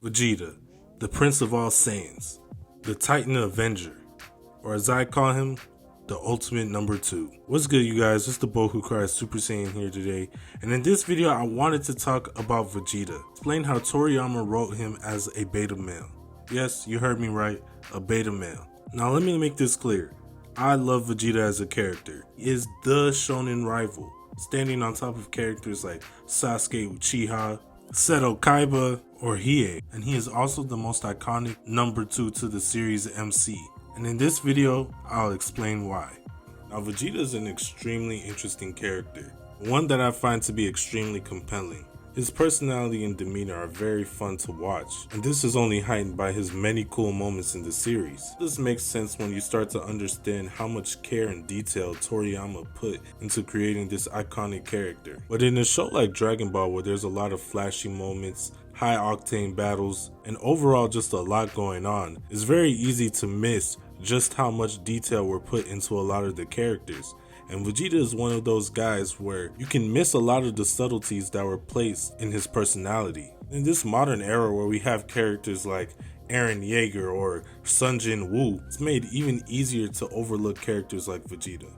Vegeta, the Prince of all Saiyans, the Titan Avenger, or as I call him, the Ultimate Number 2. What's good, you guys? It's the Boy Who Cries Super Saiyan here today, and in this video I wanted to talk about Vegeta, explain how Toriyama wrote him as a beta male. Yes, you heard me right, a beta male. Now let me make this clear. I love Vegeta as a character. He is the shonen rival, standing on top of characters like Sasuke Uchiha, Seto Kaiba, or Hiei, and he is also the most iconic number 2 to the series MC. And in this video, I'll explain why. Now, Vegeta is an extremely interesting character, one that I find to be extremely compelling. His personality and demeanor are very fun to watch, and this is only heightened by his many cool moments in the series. This makes sense when you start to understand how much care and detail Toriyama put into creating this iconic character. But in a show like Dragon Ball, where there's a lot of flashy moments, high octane battles, and overall just a lot going on, it's very easy to miss just how much detail were put into a lot of the characters. And Vegeta is one of those guys where you can miss a lot of the subtleties that were placed in his personality. In this modern era where we have characters like Eren Yeager or Sun Jin Woo, it's made even easier to overlook characters like Vegeta.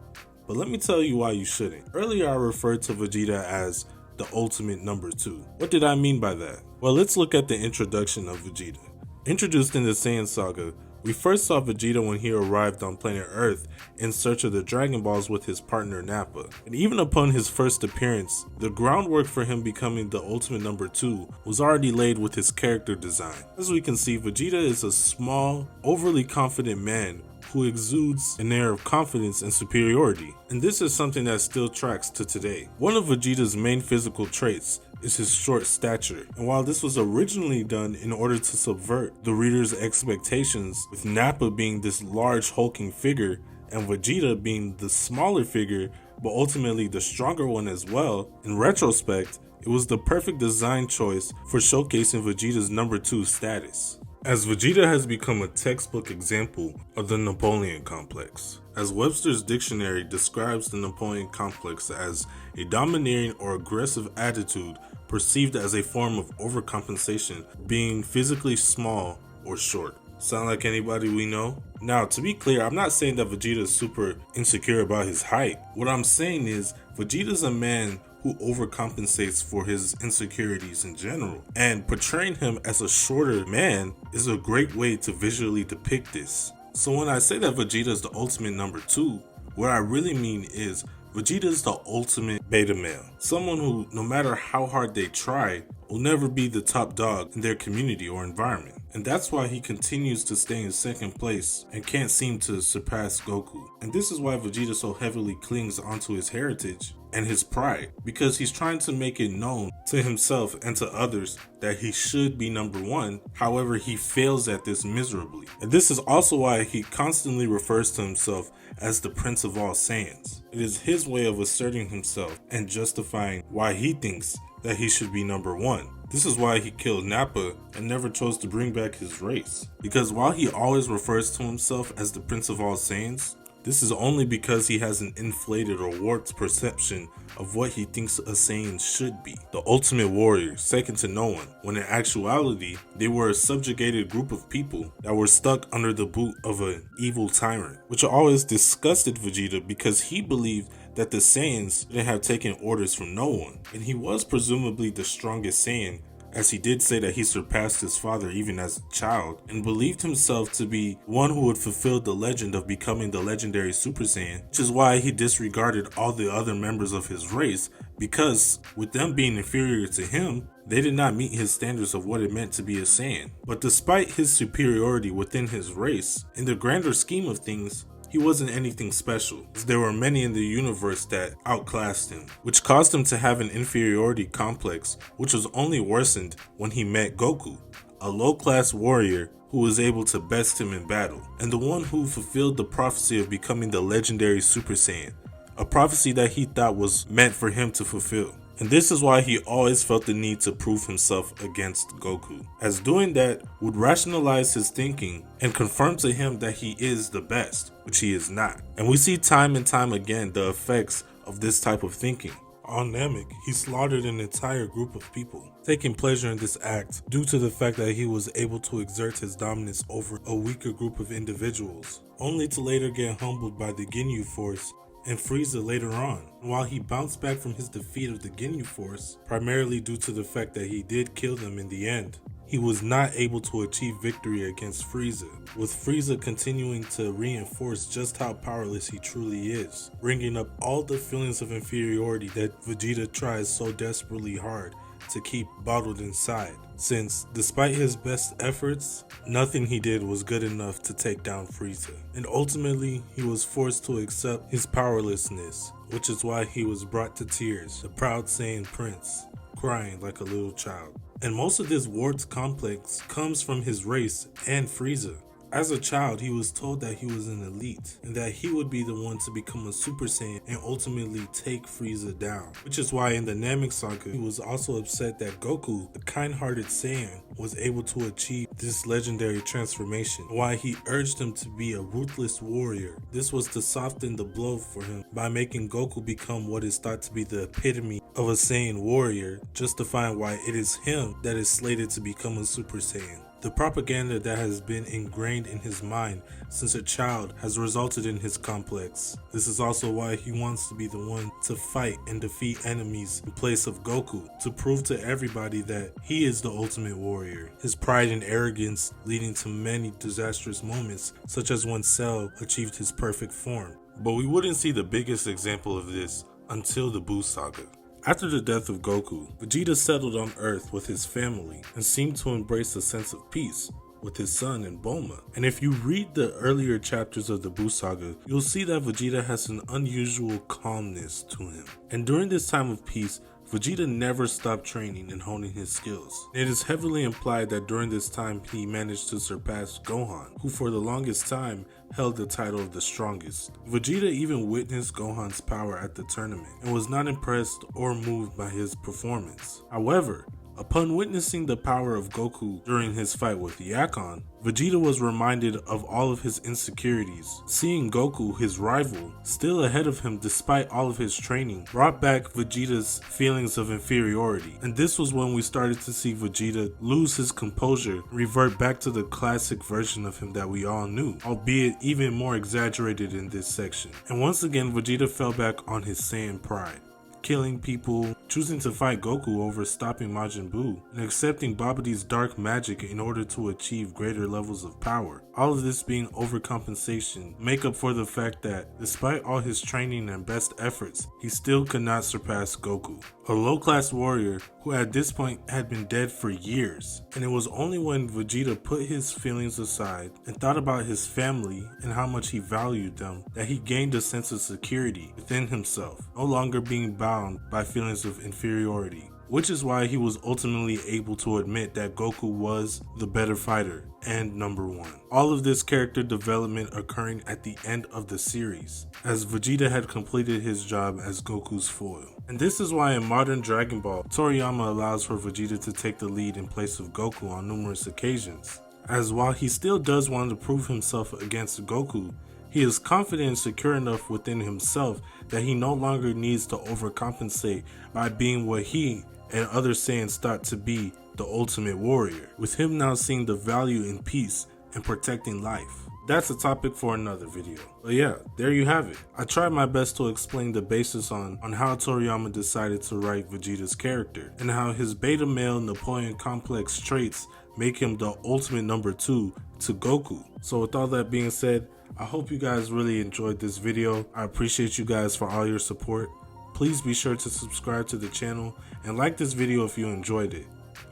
But let me tell you why you shouldn't. Earlier I referred to Vegeta as the ultimate number 2. What did I mean by that? Well, let's look at the introduction of Vegeta. Introduced in the Saiyan saga, we first saw Vegeta when he arrived on planet Earth in search of the Dragon Balls with his partner Nappa. And even upon his first appearance, the groundwork for him becoming the ultimate number 2 was already laid with his character design. As we can see, Vegeta is a small, overly confident man who exudes an air of confidence and superiority. And this is something that still tracks to today. One of Vegeta's main physical traits is his short stature, and while this was originally done in order to subvert the reader's expectations, with Nappa being this large hulking figure and Vegeta being the smaller figure but ultimately the stronger one as well, in retrospect it was the perfect design choice for showcasing Vegeta's number 2 status, as Vegeta has become a textbook example of the Napoleon complex. As Webster's dictionary describes the Napoleon complex as a domineering or aggressive attitude perceived as a form of overcompensation, being physically small or short. Sound like anybody we know? Now, to be clear, I'm not saying that Vegeta is super insecure about his height. What I'm saying is Vegeta's a man who overcompensates for his insecurities in general, and portraying him as a shorter man is a great way to visually depict this. So when I say that Vegeta is the ultimate number 2, what I really mean is Vegeta is the ultimate beta male. Someone who, no matter how hard they try, will never be the top dog in their community or environment. And that's why he continues to stay in second place and can't seem to surpass Goku. And this is why Vegeta so heavily clings onto his heritage and his pride, because he's trying to make it known to himself and to others that he should be number 1. However, he fails at this miserably. And this is also why he constantly refers to himself as the Prince of all Saiyans. It is his way of asserting himself and justifying why he thinks that he should be number 1. This is why he killed Nappa and never chose to bring back his race. Because while he always refers to himself as the Prince of all Saiyans, this is only because he has an inflated or warped perception of what he thinks a Saiyan should be. The ultimate warrior, second to no one, when in actuality, they were a subjugated group of people that were stuck under the boot of an evil tyrant, which always disgusted Vegeta because he believed that the Saiyans didn't have taken orders from no one, and he was presumably the strongest Saiyan, as he did say that he surpassed his father even as a child, and believed himself to be one who would fulfill the legend of becoming the legendary Super Saiyan, which is why he disregarded all the other members of his race, because with them being inferior to him, they did not meet his standards of what it meant to be a Saiyan. But despite his superiority within his race, in the grander scheme of things, he wasn't anything special, as there were many in the universe that outclassed him, which caused him to have an inferiority complex, which was only worsened when he met Goku, a low-class warrior who was able to best him in battle, and the one who fulfilled the prophecy of becoming the legendary Super Saiyan, a prophecy that he thought was meant for him to fulfill. And this is why he always felt the need to prove himself against Goku, as doing that would rationalize his thinking and confirm to him that he is the best, which he is not. And we see time and time again the effects of this type of thinking. On Namek, he slaughtered an entire group of people, taking pleasure in this act due to the fact that he was able to exert his dominance over a weaker group of individuals, only to later get humbled by the Ginyu Force and Frieza later on. While he bounced back from his defeat of the Ginyu Force, primarily due to the fact that he did kill them in the end, he was not able to achieve victory against Frieza, with Frieza continuing to reinforce just how powerless he truly is, bringing up all the feelings of inferiority that Vegeta tries so desperately hard to keep bottled inside, since despite his best efforts, nothing he did was good enough to take down Frieza, and ultimately he was forced to accept his powerlessness, which is why he was brought to tears, a proud Saiyan prince, crying like a little child. And most of this warped complex comes from his race and Frieza. As a child, he was told that he was an elite and that he would be the one to become a Super Saiyan and ultimately take Frieza down. Which is why in the Namek saga, he was also upset that Goku, the kind-hearted Saiyan, was able to achieve this legendary transformation, why he urged him to be a ruthless warrior. This was to soften the blow for him by making Goku become what is thought to be the epitome of a Saiyan warrior, justifying why it is him that is slated to become a Super Saiyan. The propaganda that has been ingrained in his mind since a child has resulted in his complex. This is also why he wants to be the one to fight and defeat enemies in place of Goku, to prove to everybody that he is the ultimate warrior. His pride and arrogance leading to many disastrous moments, such as when Cell achieved his perfect form. But we wouldn't see the biggest example of this until the Buu saga. After the death of Goku, Vegeta settled on Earth with his family and seemed to embrace a sense of peace with his son and Bulma. And if you read the earlier chapters of the Buu saga, you'll see that Vegeta has an unusual calmness to him. And during this time of peace, Vegeta never stopped training and honing his skills. It is heavily implied that during this time he managed to surpass Gohan, who for the longest time held the title of the strongest. Vegeta even witnessed Gohan's power at the tournament and was not impressed or moved by his performance. However, upon witnessing the power of Goku during his fight with Yakon, Vegeta was reminded of all of his insecurities. Seeing Goku, his rival, still ahead of him despite all of his training, brought back Vegeta's feelings of inferiority. And this was when we started to see Vegeta lose his composure, revert back to the classic version of him that we all knew, albeit even more exaggerated in this section. And once again, Vegeta fell back on his Saiyan pride, killing people, choosing to fight Goku over stopping Majin Buu, and accepting Babidi's dark magic in order to achieve greater levels of power. All of this being overcompensation, make up for the fact that, despite all his training and best efforts, he still could not surpass Goku, a low-class warrior who at this point had been dead for years. And it was only when Vegeta put his feelings aside and thought about his family and how much he valued them that he gained a sense of security within himself, no longer being bound by feelings of inferiority. Which is why he was ultimately able to admit that Goku was the better fighter and number one. All of this character development occurring at the end of the series, as Vegeta had completed his job as Goku's foil. And this is why in modern Dragon Ball, Toriyama allows for Vegeta to take the lead in place of Goku on numerous occasions. As while he still does want to prove himself against Goku, he is confident and secure enough within himself that he no longer needs to overcompensate by being what he and other Saiyans thought to be the ultimate warrior, with him now seeing the value in peace and protecting life. That's a topic for another video. But yeah, there you have it. I tried my best to explain the basis on how Toriyama decided to write Vegeta's character, and how his beta male Napoleon complex traits make him the ultimate number 2 to Goku. So with all that being said, I hope you guys really enjoyed this video. I appreciate you guys for all your support. Please be sure to subscribe to the channel and like this video if you enjoyed it.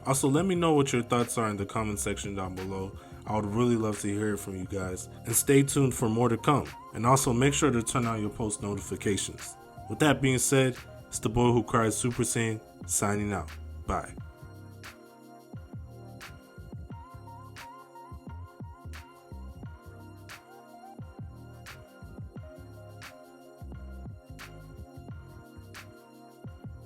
Also, let me know what your thoughts are in the comment section down below. I would really love to hear it from you guys. And stay tuned for more to come. And also make sure to turn on your post notifications. With that being said, it's the boy who cries Super Saiyan, signing out. Bye.